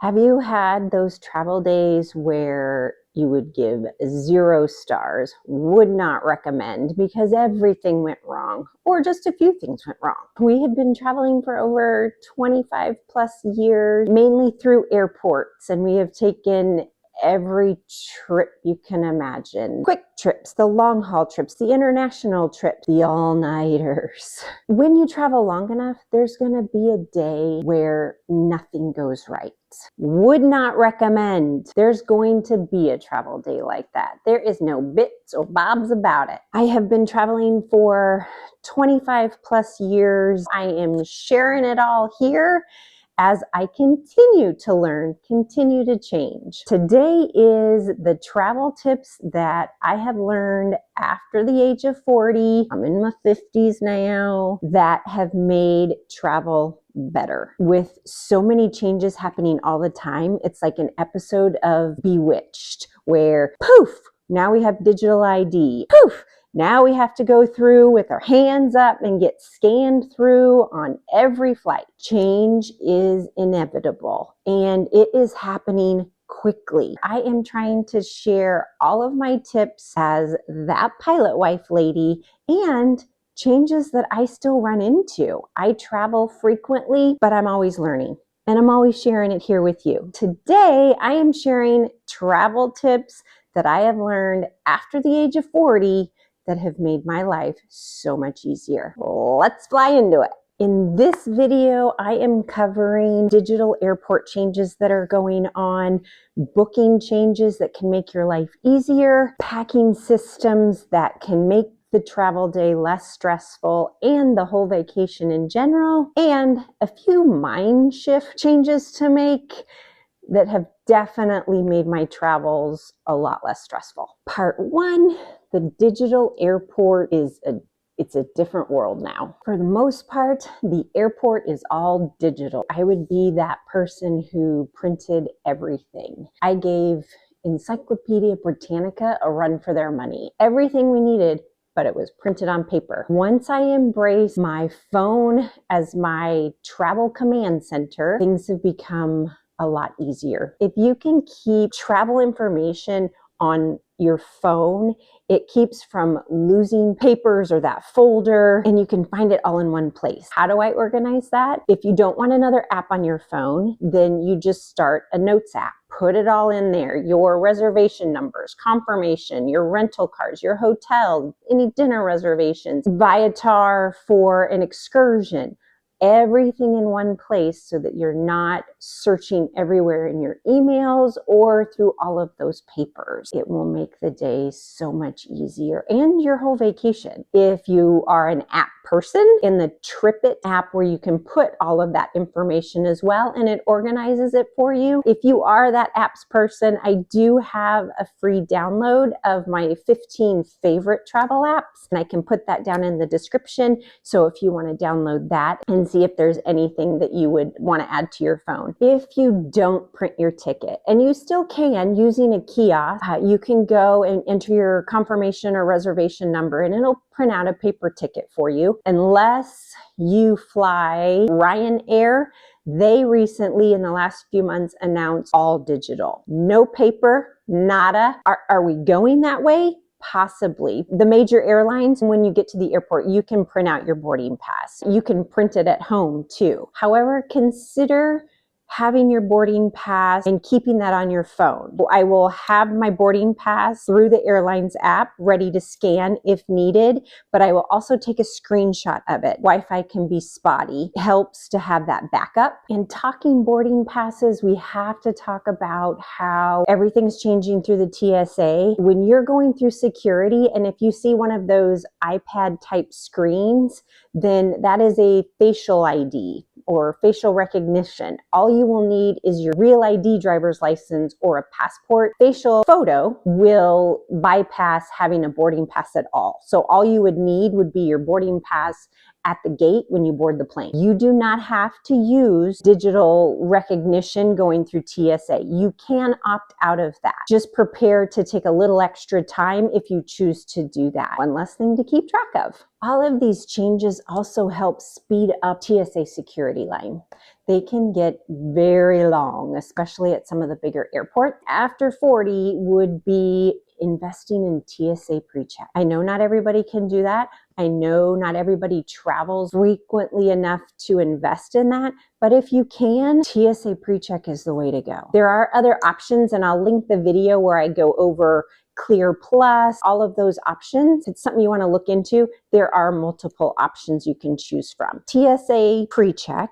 Have you had those travel days where you would give 0 stars, would not recommend because everything went wrong, or just a few things went wrong? We have been traveling for over 25 plus years, mainly through airports, and we have taken every trip you can imagine. Quick trips, the long haul trips, the international trips, the all-nighters. When you travel long enough, there's gonna be a day where nothing goes right. Would not recommend. There's going to be a travel day like that. There is no bits or bobs about it. I have been traveling for 25 plus years. I am sharing it all here as I continue to learn, continue to change. Today is the travel tips that I have learned after the age of 40. I'm in my 50s now, that have made travel better. With so many changes happening all the time, it's like an episode of Bewitched where poof, now we have digital ID. Poof, now we have to go through with our hands up and get scanned through on every flight. Change is inevitable and it is happening quickly. I am trying to share all of my tips as that pilot wife lady and changes that I still run into. I travel frequently, but I'm always learning. And I'm always sharing it here with you. Today, I am sharing travel tips that I have learned after the age of 40 that have made my life so much easier. Let's fly into it. In this video, I am covering digital airport changes that are going on, booking changes that can make your life easier, packing systems that can make the travel day less stressful and the whole vacation in general, and a few mind shift changes to make that have definitely made my travels a lot less stressful. Part 1, the digital airport it's a different world now. For the most part, the airport is all digital. I would be that person who printed everything. I gave Encyclopedia Britannica a run for their money. Everything we needed, but it was printed on paper. Once I embraced my phone as my travel command center, things have become a lot easier. If you can keep travel information on your phone, it keeps from losing papers or that folder, and you can find it all in one place. How do I organize that? If you don't want another app on your phone, then you just start a notes app. Put it all in there, your reservation numbers, confirmation, your rental cars, your hotel, any dinner reservations, Viator for an excursion. Everything in one place so that you're not searching everywhere in your emails or through all of those papers. It will make the day so much easier and your whole vacation. If you are an app person, in the TripIt app where you can put all of that information as well and it organizes it for you. If you are that apps person, I do have a free download of my 15 favorite travel apps, and I can put that down in the description. So if you want to download that and see if there's anything that you would want to add to your phone. If you don't print your ticket, and you still can using a kiosk, you can go and enter your confirmation or reservation number and it'll print out a paper ticket for you. Unless you fly RyanAir, they recently in the last few months announced all digital. No paper, nada. Are we going that way? Possibly. The major airlines, when you get to the airport, you can print out your boarding pass. You can print it at home too. However, consider having your boarding pass and keeping that on your phone. I will have my boarding pass through the airline's app ready to scan if needed, but I will also take a screenshot of it. Wi-Fi can be spotty. It helps to have that backup. And talking boarding passes, we have to talk about how everything's changing through the TSA. When you're going through security, and if you see one of those iPad type screens, then that is a facial ID or facial recognition. All you will need is your real ID driver's license or a passport. Facial photo will bypass having a boarding pass at all. So all you would need would be your boarding pass at the gate when you board the plane. You do not have to use digital recognition going through TSA. You can opt out of that. Just prepare to take a little extra time if you choose to do that. One less thing to keep track of. All of these changes also help speed up TSA security line. They can get very long, especially at some of the bigger airports. After 40 would be investing in TSA PreCheck. I know not everybody can do that. I know not everybody travels frequently enough to invest in that, but if you can, TSA PreCheck is the way to go. There are other options, and I'll link the video where I go over Clear Plus, all of those options. It's something you want to look into. There are multiple options you can choose from. TSA PreCheck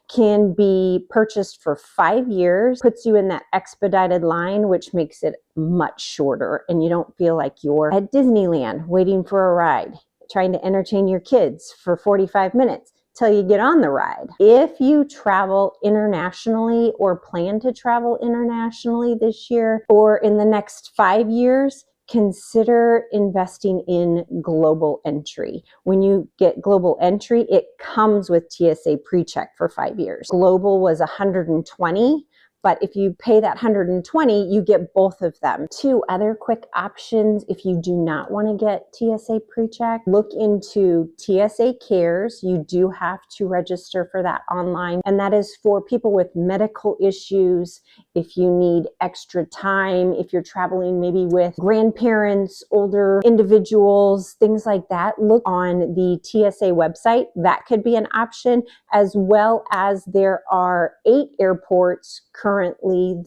can be purchased for 5 years, puts you in that expedited line, which makes it much shorter, and you don't feel like you're at Disneyland waiting for a ride, trying to entertain your kids for 45 minutes till you get on the ride. If you travel internationally or plan to travel internationally this year or in the next 5 years, consider investing in global entry. When you get global entry, it comes with TSA PreCheck for 5 years. Global was $120. But if you pay that $120, you get both of them. 2 other quick options if you do not want to get TSA PreCheck. Look into TSA Cares. You do have to register for that online, and that is for people with medical issues. If you need extra time, if you're traveling maybe with grandparents, older individuals, things like that, look on the TSA website. That could be an option, as well as there are 8 airports currently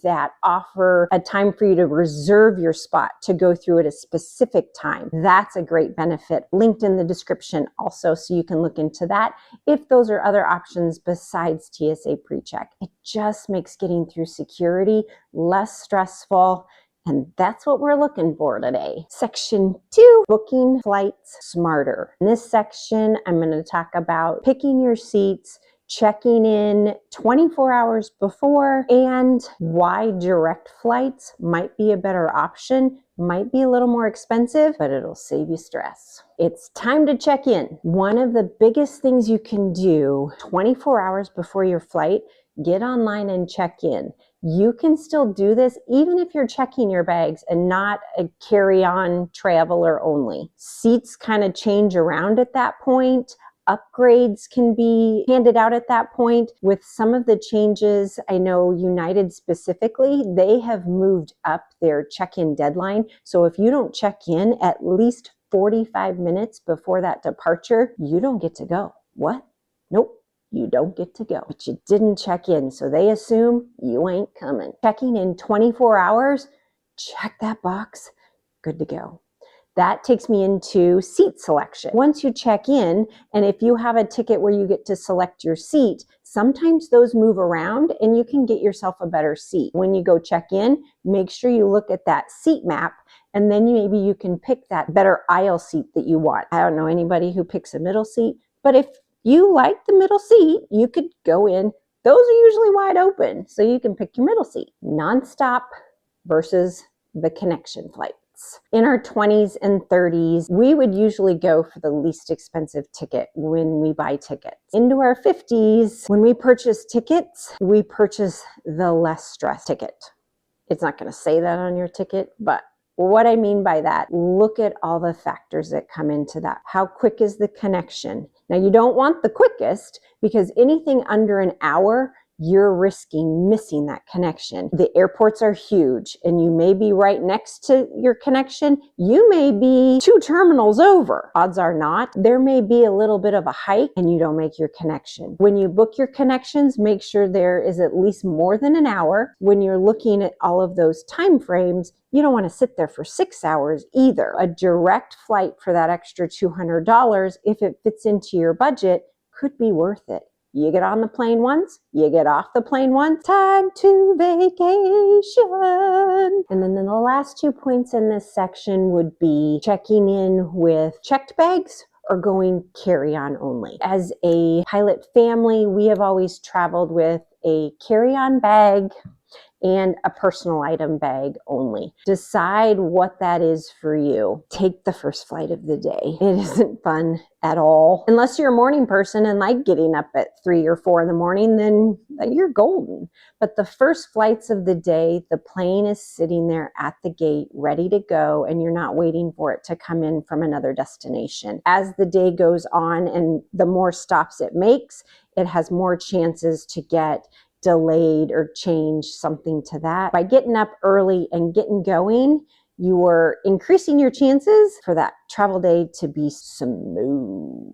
that offer a time for you to reserve your spot to go through at a specific time. That's a great benefit. Linked in the description also, so you can look into that if those are other options besides TSA PreCheck. It just makes getting through security less stressful. And that's what we're looking for today. Section 2, booking flights smarter. In this section, I'm going to talk about picking your seats, checking in 24 hours before, and why direct flights might be a better option. Might be a little more expensive, but it'll save you stress. It's time to check in. One of the biggest things you can do 24 hours before your flight, get online and check in. You can still do this even if you're checking your bags and not a carry-on traveler only. Seats kind of change around at that point. Upgrades can be handed out at that point. With some of the changes, I know United specifically, they have moved up their check-in deadline. So if you don't check in at least 45 minutes before that departure, you don't get to go. What? Nope. You don't get to go, but you didn't check in, so they assume you ain't coming. Checking in 24 hours, check that box, good to go. That takes me into seat selection. Once you check in, and if you have a ticket where you get to select your seat, sometimes those move around and you can get yourself a better seat. When you go check in, make sure you look at that seat map, and then maybe you can pick that better aisle seat that you want. I don't know anybody who picks a middle seat, but if you like the middle seat, you could go in. Those are usually wide open, so you can pick your middle seat. Nonstop versus the connection flights. In our 20s and 30s, we would usually go for the least expensive ticket when we buy tickets. Into our 50s, when we purchase tickets, we purchase the less stress ticket. It's not going to say that on your ticket, but what I mean by that, look at all the factors that come into that. How quick is the connection? Now, you don't want the quickest, because anything under an hour, you're risking missing that connection. The airports are huge, and you may be right next to your connection. You may be 2 terminals over. Odds are not. There may be a little bit of a hike and you don't make your connection. When you book your connections, make sure there is at least more than an hour. When you're looking at all of those time frames, you don't want to sit there for 6 hours either. A direct flight for that extra $200, if it fits into your budget, could be worth it. You get on the plane once, you get off the plane once, time to vacation. And then the last 2 points in this section would be checking in with checked bags or going carry-on only. As a pilot family, we have always traveled with a carry-on bag and a personal item bag only. Decide what that is for you. Take the first flight of the day. It isn't fun at all. Unless you're a morning person and like getting up at 3 or 4 in the morning, then you're golden. But the first flights of the day, the plane is sitting there at the gate ready to go, and you're not waiting for it to come in from another destination. As the day goes on and the more stops it makes, it has more chances to get delayed or change something to that. By getting up early and getting going, you are increasing your chances for that travel day to be smooth.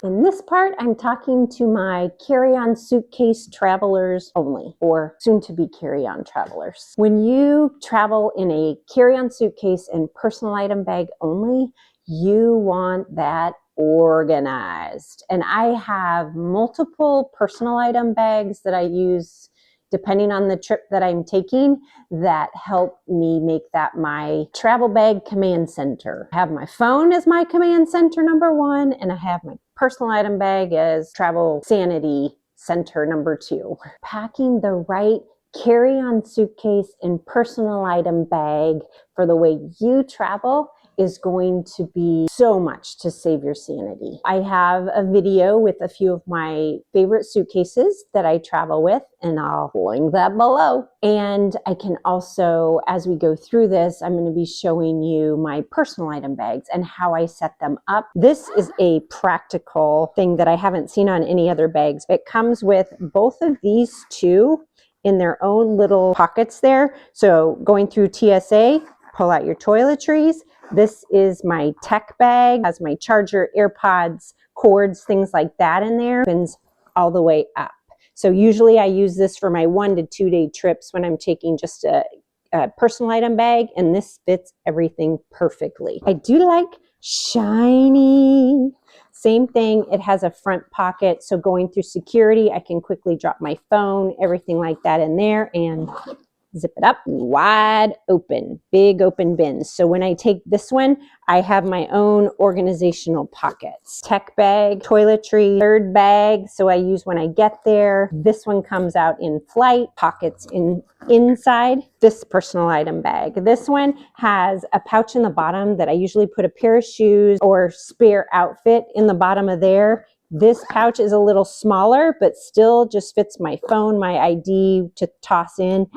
In this part, I'm talking to my carry-on suitcase travelers only, or soon-to-be carry-on travelers. When you travel in a carry-on suitcase and personal item bag only, you want that organized. And I have multiple personal item bags that I use depending on the trip that I'm taking that help me make that my travel bag command center. I have my phone as my command center number 1, and I have my personal item bag as travel sanity center number 2. Packing the right carry-on suitcase and personal item bag for the way you travel is going to be so much to save your sanity. I have a video with a few of my favorite suitcases that I travel with, and I'll link that below. And I can also, as we go through this, I'm going to be showing you my personal item bags and how I set them up. This is a practical thing that I haven't seen on any other bags. It comes with both of these two in their own little pockets there. So going through TSA, pull out your toiletries. This is my tech bag, has my charger, AirPods, cords, things like that in there. Opens all the way up. So usually I use this for my 1 to 2 day trips when I'm taking just a personal item bag, and this fits everything perfectly. I do like shiny. Same thing, it has a front pocket, so going through security, I can quickly drop my phone, everything like that in there, and zip it up, wide open, big open bins. So when I take this one, I have my own organizational pockets. Tech bag, toiletry, third bag, so I use when I get there. This one comes out in flight, pockets inside. This personal item bag. This one has a pouch in the bottom that I usually put a pair of shoes or spare outfit in the bottom of there. This pouch is a little smaller, but still just fits my phone, my ID to toss in.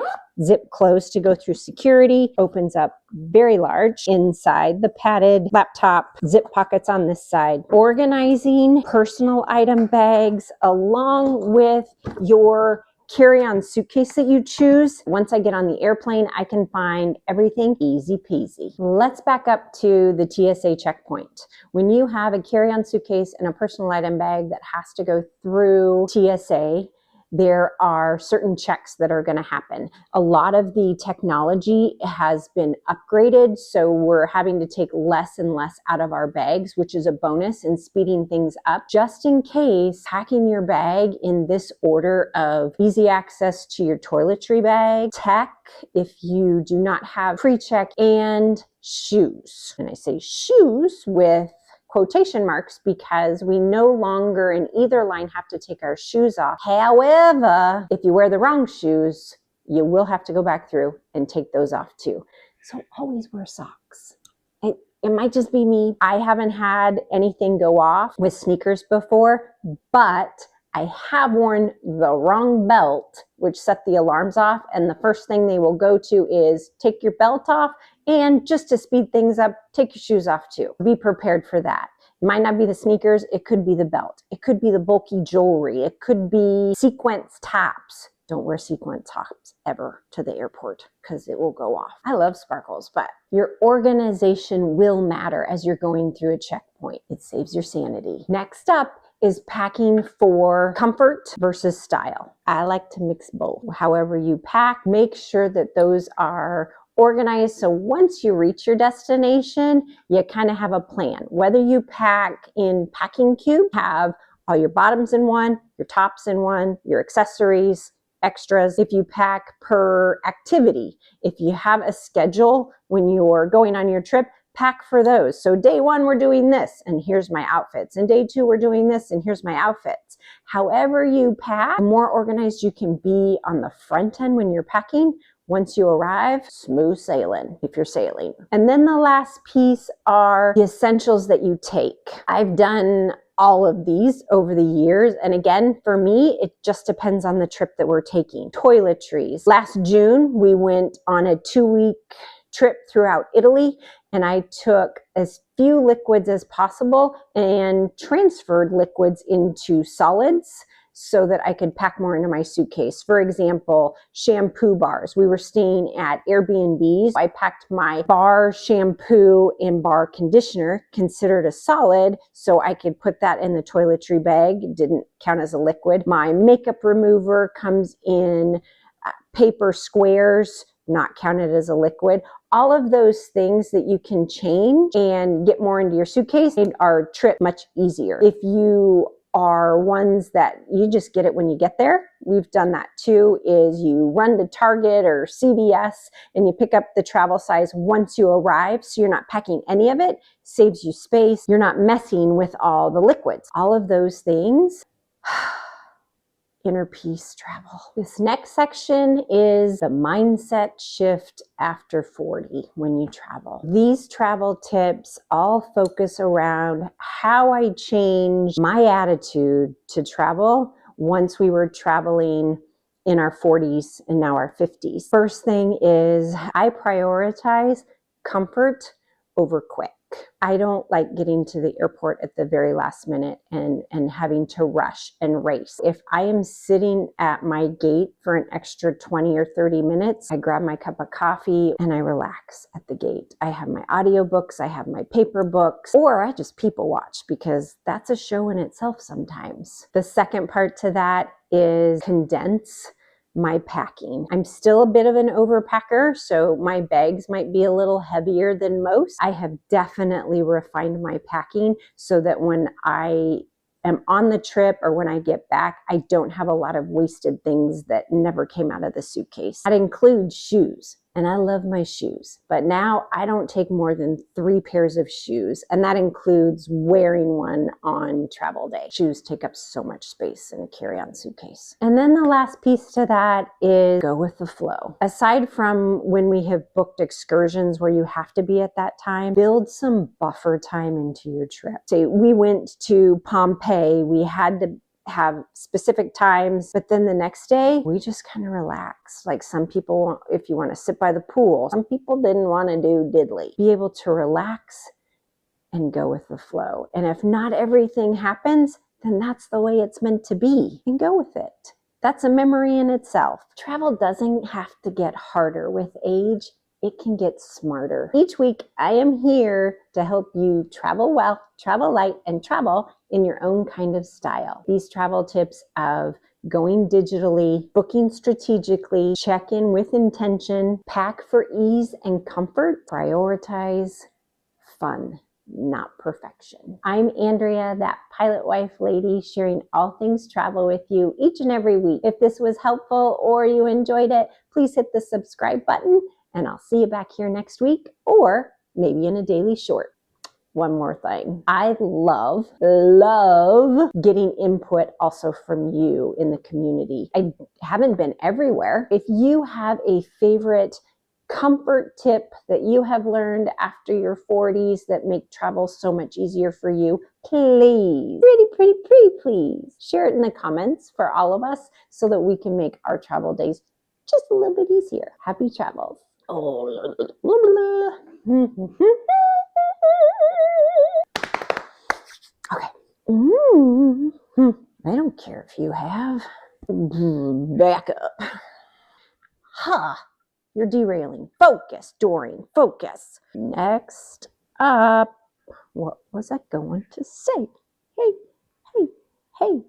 Zip closed to go through security, opens up very large. Inside the padded laptop, zip pockets on this side. Organizing personal item bags along with your carry-on suitcase that you choose. Once I get on the airplane, I can find everything easy peasy. Let's back up to the TSA checkpoint. When you have a carry-on suitcase and a personal item bag that has to go through TSA, there are certain checks that are going to happen. A lot of the technology has been upgraded, so we're having to take less and less out of our bags, which is a bonus in speeding things up. Just in case, packing your bag in this order of easy access to your toiletry bag, tech, if you do not have PreCheck, and shoes. And I say shoes with quotation marks because we no longer in either line have to take our shoes off. However, if you wear the wrong shoes, you will have to go back through and take those off too. So always wear socks. It might just be me. I haven't had anything go off with sneakers before, but I have worn the wrong belt, which set the alarms off. And the first thing they will go to is take your belt off. And just to speed things up, take your shoes off too. Be prepared for that. It might not be the sneakers. It could be the belt. It could be the bulky jewelry. It could be sequence tops. Don't wear sequence tops ever to the airport because it will go off. I love sparkles, but your organization will matter as you're going through a checkpoint. It saves your sanity. Next up is packing for comfort versus style. I like to mix both. However you pack, make sure that those are organized so once you reach your destination, you kind of have a plan. Whether you pack in packing cube, have all your bottoms in one, your tops in one, your accessories, extras. If you pack per activity, if you have a schedule when you're going on your trip, pack for those. So day 1, we're doing this, and here's my outfits. And day 2, we're doing this, and here's my outfits. However you pack, the more organized you can be on the front end when you're packing. Once you arrive, smooth sailing if you're sailing. And then the last piece are the essentials that you take. I've done all of these over the years. And again, for me, it just depends on the trip that we're taking. Toiletries. Last June, we went on a 2-week trip throughout Italy, and I took as few liquids as possible and transferred liquids into solids so that I could pack more into my suitcase. For example, shampoo bars. We were staying at Airbnbs. I packed my bar shampoo and bar conditioner, considered a solid, so I could put that in the toiletry bag. It didn't count as a liquid. My makeup remover comes in paper squares, not counted as a liquid. All of those things that you can change and get more into your suitcase made our trip much easier. If you are ones that you just get it when you get there, we've done that too, is you run to Target or CVS and you pick up the travel size once you arrive, so you're not packing any of it, saves you space, you're not messing with all the liquids. All of those things. Inner peace travel. This next section is the mindset shift after 40 when you travel. These travel tips all focus around how I changed my attitude to travel once we were traveling in our 40s and now our 50s. First thing is I prioritize comfort over quick. I don't like getting to the airport at the very last minute and having to rush and race. If I am sitting at my gate for an extra 20 or 30 minutes, I grab my cup of coffee and I relax at the gate. I have my audiobooks, I have my paper books, or I just people watch because that's a show in itself sometimes. The second part to that is condense my packing. I'm still a bit of an overpacker, so my bags might be a little heavier than most. I have definitely refined my packing so that when I am on the trip or when I get back, I don't have a lot of wasted things that never came out of the suitcase. That includes shoes. And I love my shoes, but now I don't take more than 3 pairs of shoes, and that includes wearing one on travel day. Shoes take up so much space in a carry-on suitcase. And then the last piece to that is go with the flow. Aside from when we have booked excursions where you have to be at that time, build some buffer time into your trip. Say we went to Pompeii, we had to have specific times, but then the next day we just kind of relax. Like some people, if you want to sit by the pool, some people didn't want to do diddly. Be able to relax and go with the flow. And if not everything happens, then that's the way it's meant to be, and go with it. That's a memory in itself. Travel doesn't have to get harder with age. It can get smarter. Each week, I am here to help you travel well, travel light, and travel in your own kind of style. These travel tips of going digitally, booking strategically, check in with intention, pack for ease and comfort, prioritize fun, not perfection. I'm Andrea, that pilot wife lady, sharing all things travel with you each and every week. If this was helpful or you enjoyed it, please hit the subscribe button, and I'll see you back here next week, or maybe in a daily short. One more thing. I love getting input also from you in the community. I haven't been everywhere. If you have a favorite comfort tip that you have learned after your 40s that make travel so much easier for you, please, please share it in the comments for all of us so that we can make our travel days just a little bit easier. Happy travels. Oh, okay. I don't care if you have. Back up. You're derailing. Focus, Doreen. Focus. Next up. What was I going to say? Hey.